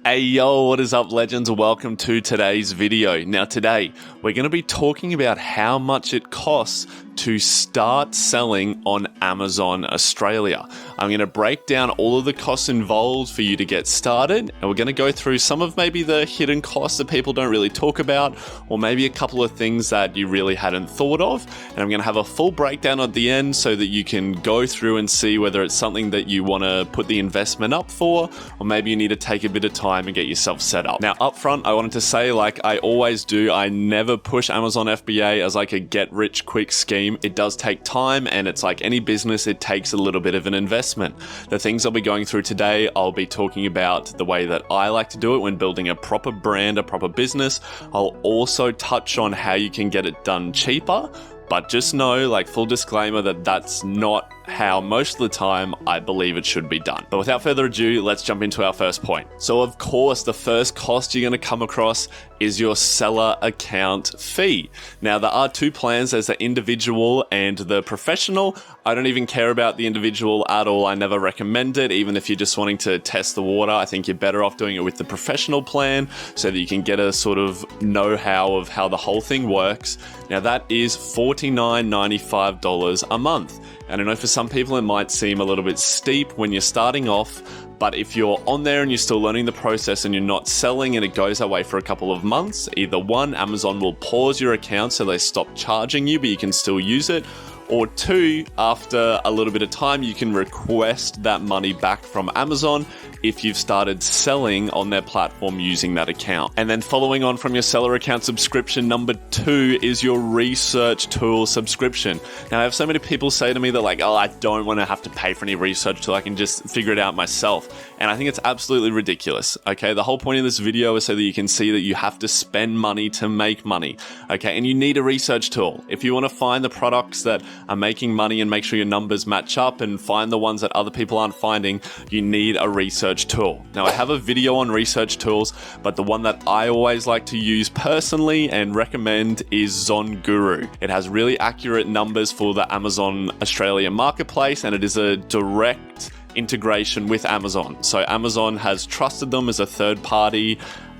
Hey yo, what is up legends? Welcome to today's video. Now today, we're going to be talking about how much it costs to start selling on Amazon Australia. I'm going to break down all of the costs involved for you to get started, and we're going to go through some of maybe the hidden costs that people don't really talk about, or maybe a couple of things that you really hadn't thought of. And I'm going to have a full breakdown at the end so that you can go through and see whether it's something that you want to put the investment up for, or maybe you need to take a bit of time and get yourself set up. Now up front, I wanted to say, like I always do, I never push Amazon FBA as like a get rich quick scheme. It does take time, and it's like any business, it takes a little bit of an investment. The things I'll be going through today, I'll be talking about the way that I like to do it when building a proper brand, a proper business. I'll also touch on how you can get it done cheaper, but just know, like full disclaimer, that that's not how most of the time I believe it should be done. But without further ado, let's jump into our first point. So of course, the first cost you're going to come across is your seller account fee. Now there are two plans. There's the individual and the professional. I don't even care about the individual at all. I never recommend it. Even if you're just wanting to test the water, I think you're better off doing it with the professional plan so that you can get a sort of know-how of how the whole thing works. Now that is $49.95 a month. And I know for some people it might seem a little bit steep when you're starting off, but if you're on there and you're still learning the process and you're not selling and it goes that way for a couple of months, either one, Amazon will pause your account so they stop charging you, but you can still use it. Or two, after a little bit of time, you can request that money back from Amazon if you've started selling on their platform using that account. And then following on from your seller account subscription, number two is your research tool subscription. Now I have so many people say to me that like, oh, I don't want to have to pay for any research tool. I can just figure it out myself. And I think it's absolutely ridiculous. Okay. The whole point of this video is so that you can see that you have to spend money to make money. Okay. And you need a research tool. If you want to find the products that are making money and make sure your numbers match up and find the ones that other people aren't finding, you need a research tool. Now I have a video on research tools, but the one that I always like to use personally and recommend is ZonGuru. It has really accurate numbers for the Amazon Australia marketplace, and it is a direct integration with Amazon. So Amazon has trusted them as a third party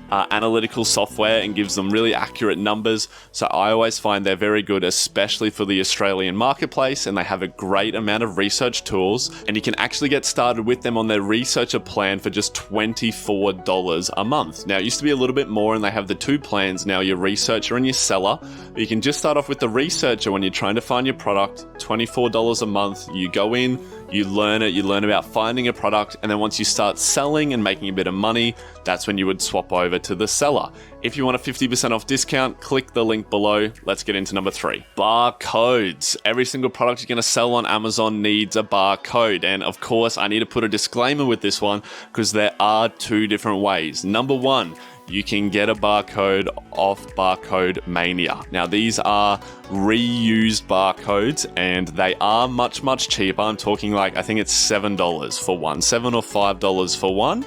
analytical software and gives them really accurate numbers. So I always find they're very good, especially for the Australian marketplace, and they have a great amount of research tools, and you can actually get started with them on their researcher plan for just $24 a month. Now it used to be a little bit more, and they have the two plans now, your researcher and your seller, but you can just start off with the researcher when you're trying to find your product. $24 a month, you go in, you learn it, you learn about finding a product, and then once you start selling and making a bit of money, that's when you would swap over to the seller. If you want a 50% off discount, click the link below. Let's get into number three. Barcodes. Every single product you're going to sell on Amazon needs a barcode. And of course, I need to put a disclaimer with this one because there are two different ways. Number one, you can get a barcode off Barcode Mania. Now these are reused barcodes and they are much, much cheaper. I'm talking like, I think it's $7 for one, $7 or $5 for one.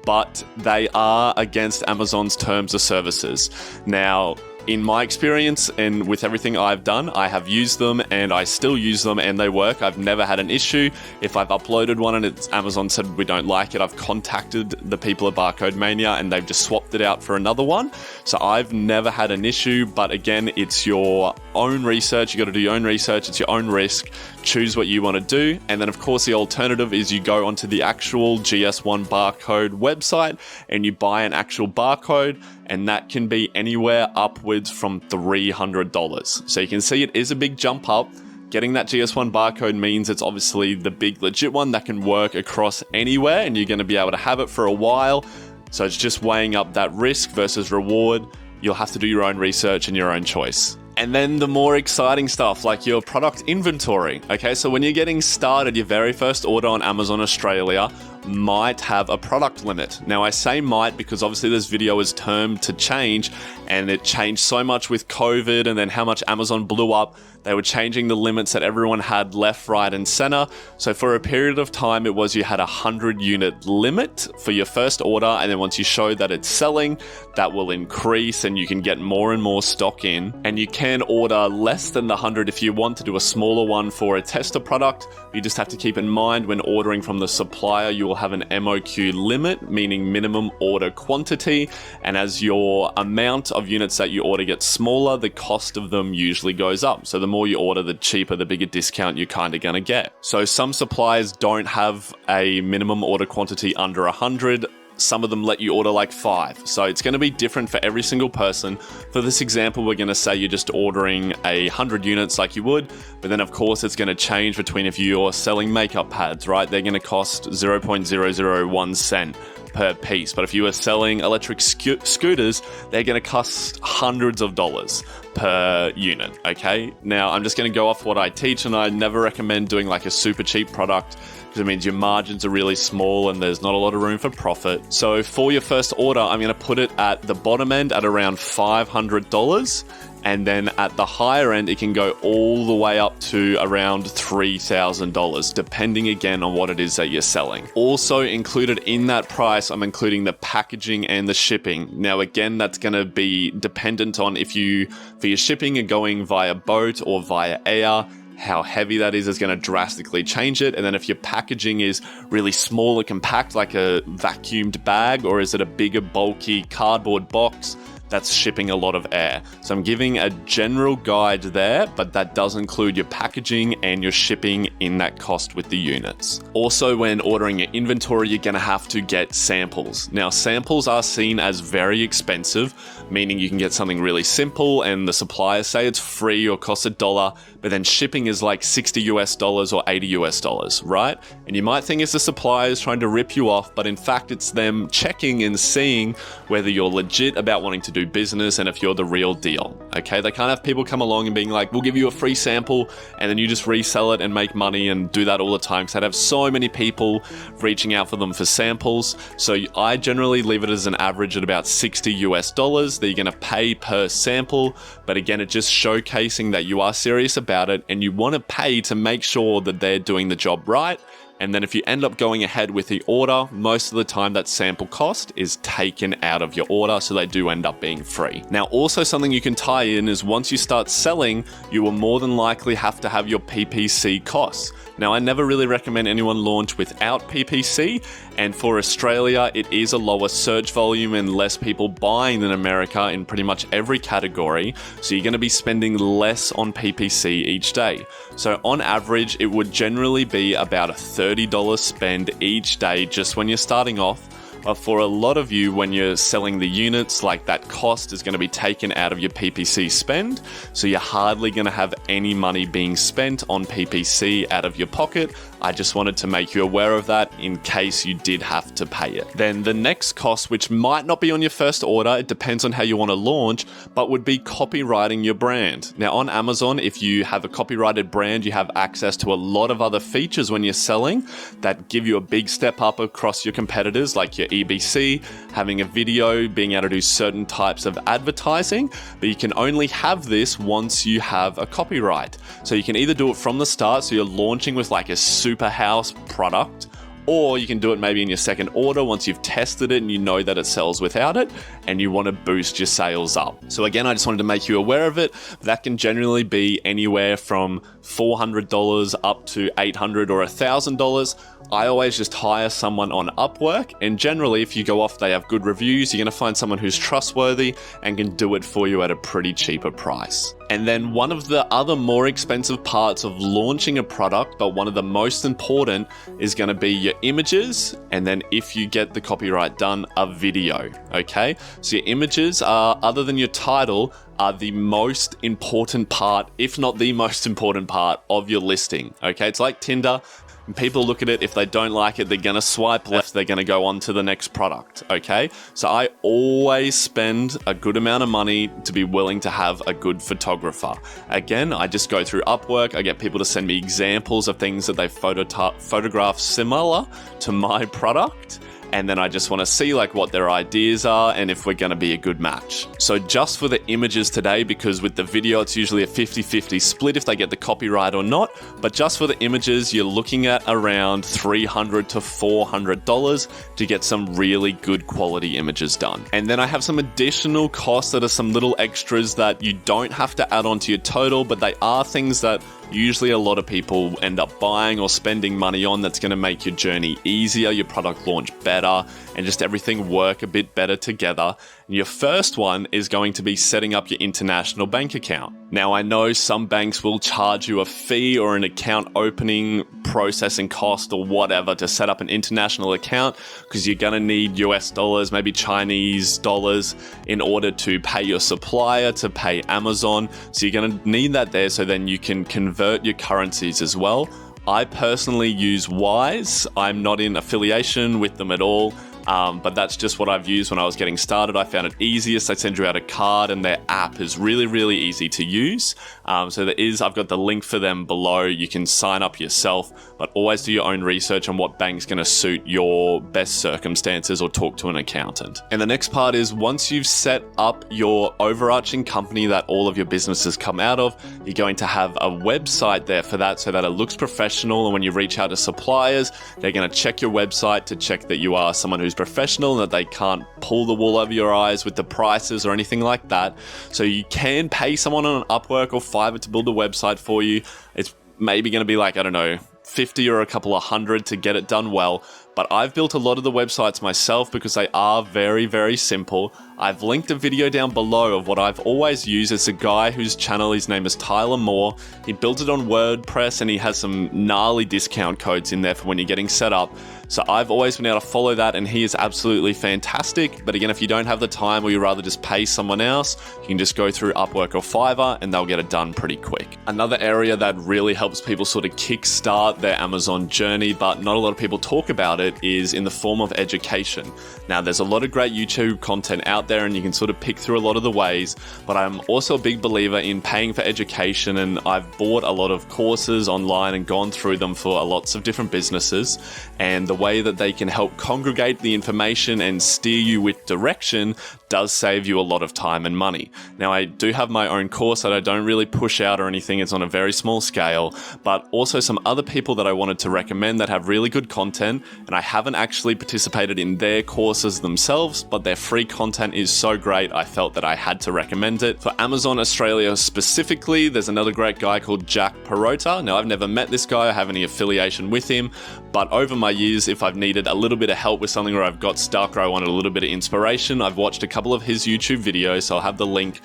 But they are against Amazon's terms of services. Now, in my experience and with everything I've done, I have used them and I still use them and they work. I've never had an issue. If I've uploaded one and Amazon said we don't like it, I've contacted the people at Barcode Mania and they've just swapped it out for another one. So I've never had an issue, but again, it's your own research. You got to do your own research. It's your own risk. Choose what you want to do. And then of course, the alternative is you go onto the actual GS1 barcode website and you buy an actual barcode, and that can be anywhere upwards from $300. So you can see it is a big jump up. Getting that GS1 barcode means it's obviously the big legit one that can work across anywhere and you're going to be able to have it for a while. So it's just weighing up that risk versus reward. You'll have to do your own research and your own choice. And then the more exciting stuff like your product inventory. Okay, so when you're getting started, your very first order on Amazon Australia might have a product limit. Now I say might because obviously this video is termed to change, and it changed so much with COVID and then how much Amazon blew up. They were changing the limits that everyone had left, right, and center. So for a period of time, it was you had a 100 unit limit for your first order. And then once you show that it's selling, that will increase and you can get more and more stock in. And you can order less than the 100 if you want to do a smaller one for a tester product. You just have to keep in mind when ordering from the supplier, you will have an MOQ limit, meaning minimum order quantity. And as your amount of units that you order gets smaller, the cost of them usually goes up. So the more you order, the cheaper, the bigger discount you're kind of going to get. So some suppliers don't have a minimum order quantity under 100. Some of them let you order like 5. So it's going to be different for every single person. For this example, we're going to say you're just ordering 100 units like you would, but then of course it's going to change between if you're selling makeup pads, right? They're going to cost 0.001 cent per piece. But if you are selling electric scooters, they're going to cost hundreds of dollars per unit, okay? Now, I'm just going to go off what I teach, and I never recommend doing like a super cheap product, because it means your margins are really small and there's not a lot of room for profit. So for your first order, I'm going to put it at the bottom end at around $500. And then at the higher end, it can go all the way up to around $3,000, depending again on what it is that you're selling. Also included in that price, I'm including the packaging and the shipping. Now, again, that's going to be dependent on if you, for your shipping, are going via boat or via air. How heavy that is going to drastically change it. And then if your packaging is really small and compact, like a vacuumed bag, or is it a bigger, bulky cardboard box, that's shipping a lot of air. So I'm giving a general guide there, but that does include your packaging and your shipping in that cost with the units. Also, when ordering your inventory, you're going to have to get samples. Now, samples are seen as very expensive, meaning you can get something really simple and the suppliers say it's free or costs $1, but then shipping is like $60 US or $80 US, right? And you might think it's the suppliers trying to rip you off, but in fact, it's them checking and seeing whether you're legit about wanting to do business and if you're the real deal, okay? They can't have people come along and being like, we'll give you a free sample and then you just resell it and make money and do that all the time, because I'd have so many people reaching out for them for samples. So I generally leave it as an average at about $60 US that you're going to pay per sample. But again, it's just showcasing that you are serious about it and you want to pay to make sure that they're doing the job right. And then if you end up going ahead with the order, most of the time that sample cost is taken out of your order, so they do end up being free. Now, also something you can tie in is once you start selling, you will more than likely have to have your PPC costs. Now, I never really recommend anyone launch without PPC, and for Australia, it is a lower search volume and less people buying than America in pretty much every category, so you're going to be spending less on PPC each day. So on average, it would generally be about a $30 spend each day just when you're starting off. But for a lot of you, when you're selling the units, like that cost is going to be taken out of your PPC spend. So you're hardly going to have any money being spent on PPC out of your pocket. I just wanted to make you aware of that in case you did have to pay it. Then the next cost, which might not be on your first order, it depends on how you want to launch, but would be copywriting your brand. Now on Amazon, if you have a copyrighted brand, you have access to a lot of other features when you're selling that give you a big step up across your competitors, like your EBC, having a video, being able to do certain types of advertising, but you can only have this once you have a copyright. So you can either do it from the start, so you're launching with like a super house product, or you can do it maybe in your second order once you've tested it and you know that it sells without it and you want to boost your sales up. So again, I just wanted to make you aware of it. That can generally be anywhere from $400 up to $800 or $1,000. I always just hire someone on Upwork, and generally if you go off they have good reviews, you're going to find someone who's trustworthy and can do it for you at a pretty cheaper price. And then one of the other more expensive parts of launching a product, but one of the most important, is going to be your images, and then if you get the copyright done, a video, okay? So your images are, other than your title, are the most important part, if not the most important part of your listing, okay? It's like Tinder. When people look at it, if they don't like it, they're going to swipe left, they're going to go on to the next product, okay? So I always spend a good amount of money to be willing to have a good photographer. Again, I just go through Upwork, I get people to send me examples of things that they've photographed similar to my product, and then I just want to see like what their ideas are and if we're going to be a good match. So just for the images today, because with the video it's usually a 50-50 split if they get the copyright or not, but just for the images you're looking at around $300 to $400 to get some really good quality images done. And then I have some additional costs that are some little extras that you don't have to add on to your total, but they are things that usually a lot of people end up buying or spending money on that's going to make your journey easier, your product launch better, and just everything work a bit better together. And your first one is going to be setting up your international bank account. Now, I know some banks will charge you a fee or an account opening processing cost or whatever to set up an international account, because you're going to need US dollars, maybe Chinese dollars, in order to pay your supplier, to pay Amazon. So you're going to need that there, so then you can convert your currencies as well. I personally use Wise. I'm not in affiliation with them at all. But that's just what I've used when I was getting started. I found it easiest. They send you out a card, and their app is really, really easy to use. I've got the link for them below. You can sign up yourself, but always do your own research on what bank's going to suit your best circumstances, or talk to an accountant. And the next part is, once you've set up your overarching company that all of your businesses come out of, you're going to have a website there for that, so that it looks professional. And when you reach out to suppliers, they're going to check your website to check that you are someone who's professional and that they can't pull the wool over your eyes with the prices or anything like that. So you can pay someone on Upwork or Fiverr to build a website for you. It's maybe going to be like, I don't know, 50 or a couple of hundred to get it done well. But I've built a lot of the websites myself because they are very, very simple. I've linked a video down below of what I've always used. It's a guy whose channel, his name is Tyler Moore. He built it on WordPress, and he has some gnarly discount codes in there for when you're getting set up. So I've always been able to follow that, and he is absolutely fantastic. But again, if you don't have the time, or you rather just pay someone else, you can just go through Upwork or Fiverr, and they'll get it done pretty quick. Another area that really helps people sort of kickstart their Amazon journey, but not a lot of people talk about it, is in the form of education. Now, there's a lot of great YouTube content out there, and you can sort of pick through a lot of the ways, but I'm also a big believer in paying for education, and I've bought a lot of courses online and gone through them for lots of different businesses, and the way that they can help congregate the information and steer you with direction does save you a lot of time and money. Now, I do have my own course that I don't really push out or anything. It's on a very small scale, but also some other people that I wanted to recommend that have really good content, and I haven't actually participated in their courses themselves, but their free content is so great, I felt that I had to recommend it. For Amazon Australia specifically, there's another great guy called Jack Perota. Now, I've never met this guy, I have any affiliation with him, but over my years, if I've needed a little bit of help with something, or I've got stuck, or I wanted a little bit of inspiration, I've watched a couple of his YouTube videos, so I'll have the link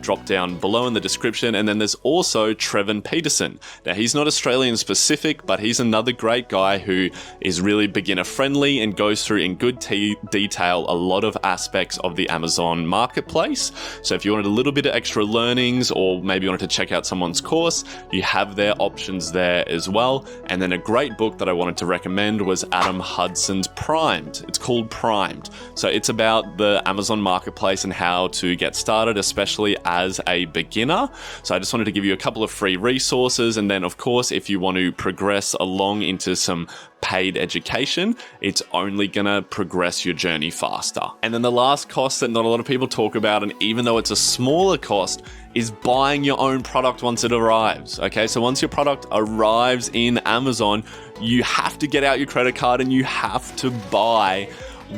drop down below in the description. And then there's also Trevin Peterson. Now, he's not Australian specific, but he's another great guy who is really beginner friendly and goes through in good detail a lot of aspects of the Amazon marketplace. So if you wanted a little bit of extra learnings, or maybe you wanted to check out someone's course, you have their options there as well. And then a great book that I wanted to recommend was Adam Hudson's Primed. It's called Primed. So it's about the Amazon marketplace and how to get started, especially as a beginner. So I just wanted to give you a couple of free resources. And then, of course, if you want to progress along into some paid education, it's only going to progress your journey faster. And then the last cost that not a lot of people talk about, and even though it's a smaller cost, is buying your own product once it arrives. Okay, so once your product arrives in Amazon, you have to get out your credit card and you have to buy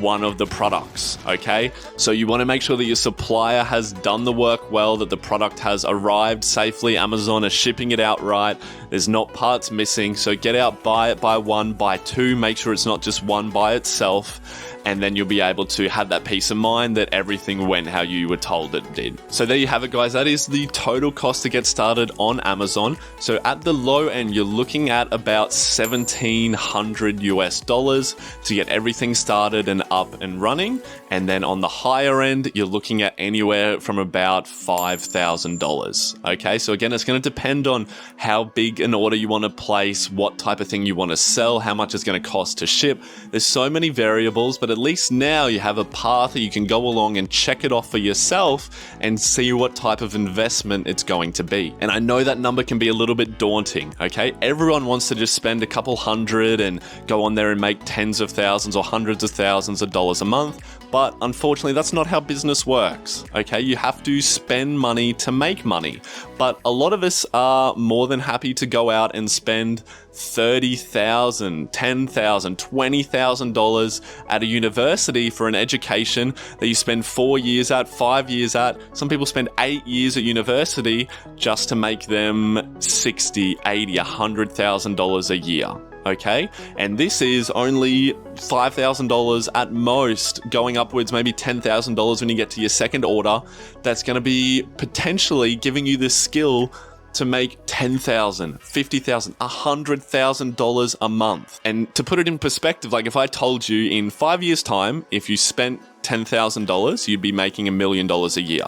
one of the products. Okay, so you want to make sure that your supplier has done the work well, that the product has arrived safely, Amazon is shipping it out right, there's not parts missing. So get out, buy it, buy one, buy two, make sure it's not just one by itself, and then you'll be able to have that peace of mind that everything went how you were told it did. So there you have it, guys. That is the total cost to get started on Amazon. So at the low end, you're looking at about $1,700 US to get everything started and up and running. And then on the higher end, you're looking at anywhere from about $5,000. Okay, so again, it's going to depend on how big an order you want to place, what type of thing you want to sell, how much it's going to cost to ship. There's so many variables, but at least now you have a path that you can go along and check it off for yourself and see what type of investment it's going to be. And I know that number can be a little bit daunting, okay? Everyone wants to just spend a couple hundred and go on there and make tens of thousands or hundreds of thousands of dollars a month. But unfortunately, that's not how business works, okay? You have to spend money to make money. But a lot of us are more than happy to go out and spend $30,000, $10,000, $20,000 at a university for an education that you spend 4 years at, 5 years at. Some people spend 8 years at university just to make them $60,000, $80,000, $100,000 a year. Okay, and this is only $5,000 at most, going upwards maybe $10,000 when you get to your second order. That's going to be potentially giving you the skill to make $10,000, $50,000, $100,000 a month. And to put it in perspective, like if I told you in 5 years' time, if you spent $10,000, you'd be making $1 million a year.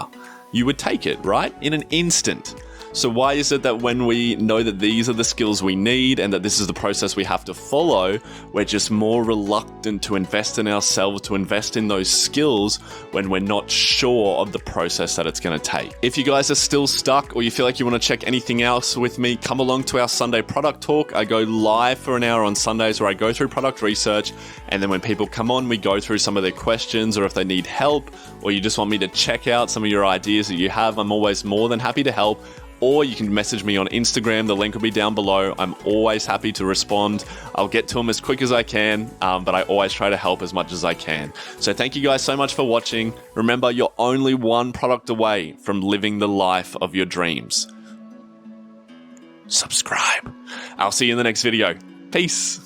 You would take it, right? In an instant. So why is it that when we know that these are the skills we need and that this is the process we have to follow, we're just more reluctant to invest in ourselves, to invest in those skills when we're not sure of the process that it's going to take? If you guys are still stuck or you feel like you want to check anything else with me, come along to our Sunday product talk. I go live for an hour on Sundays where I go through product research, and then when people come on, we go through some of their questions, or if they need help or you just want me to check out some of your ideas that you have, I'm always more than happy to help. Or you can message me on Instagram. The link will be down below. I'm always happy to respond. I'll get to them as quick as I can, but I always try to help as much as I can. So thank you guys so much for watching. Remember, you're only one product away from living the life of your dreams. Subscribe. I'll see you in the next video. Peace.